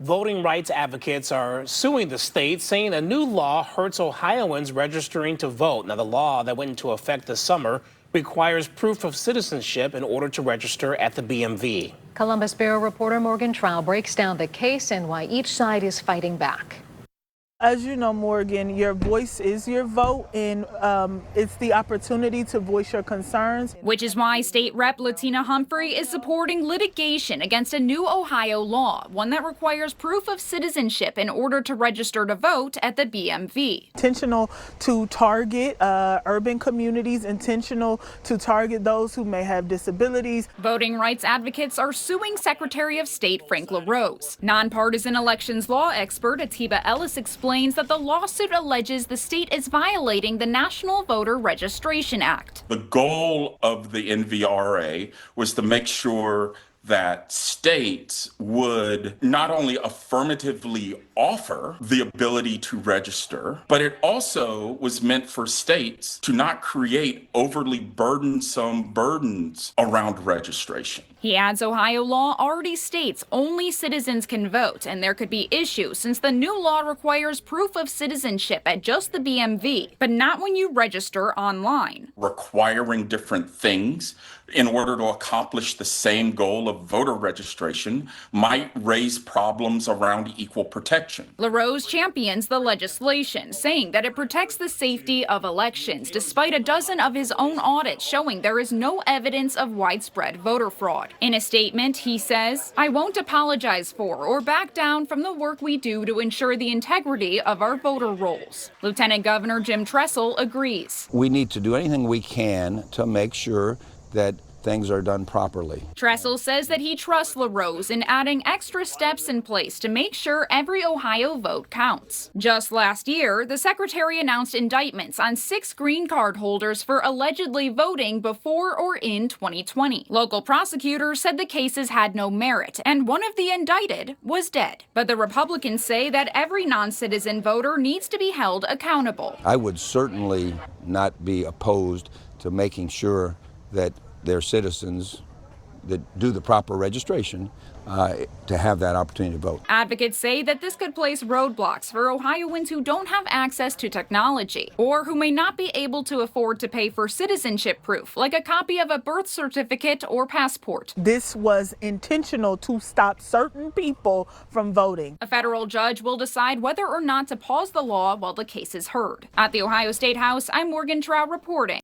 Voting rights advocates are suing the state, saying a new law hurts Ohioans registering to vote. Now, the law that went into effect this summer requires proof of citizenship in order to register at the BMV. Columbus Bureau reporter Morgan Trow breaks down the case and why each side is fighting back. As you know, Morgan, your voice is your vote, and it's the opportunity to voice your concerns. Which is why State Rep Latina Humphrey is supporting litigation against a new Ohio law, one that requires proof of citizenship in order to register to vote at the BMV. Intentional to target urban communities, intentional to target those who may have disabilities. Voting rights advocates are suing Secretary of State Frank LaRose. Nonpartisan elections law expert Atiba Ellis explains that the lawsuit alleges the state is violating the National Voter Registration Act. The goal of the NVRA was to make sure that states would not only affirmatively offer the ability to register, but it also was meant for states to not create overly burdensome burdens around registration. He adds Ohio law already states only citizens can vote, and there could be issues since the new law requires proof of citizenship at just the BMV, but not when you register online. Requiring different things in order to accomplish the same goal of voter registration might raise problems around equal protection. LaRose champions the legislation, saying that it protects the safety of elections, despite a dozen of his own audits showing there is no evidence of widespread voter fraud. In a statement, he says, "I won't apologize for or back down from the work we do to ensure the integrity of our voter rolls." Lieutenant Governor Jim Tressel agrees. We need to do anything we can to make sure that things are done properly. Tressel says that he trusts LaRose in adding extra steps in place to make sure every Ohio vote counts. Just last year, the secretary announced indictments on 6 green card holders for allegedly voting before or in 2020. Local prosecutors said the cases had no merit, and one of the indicted was dead. But the Republicans say that every non-citizen voter needs to be held accountable. I would certainly not be opposed to making sure that they're citizens that do the proper registration to have that opportunity to vote. Advocates say that this could place roadblocks for Ohioans who don't have access to technology or who may not be able to afford to pay for citizenship proof, like a copy of a birth certificate or passport. This was intentional to stop certain people from voting. A federal judge will decide whether or not to pause the law while the case is heard. At the Ohio State House, I'm Morgan Trow reporting.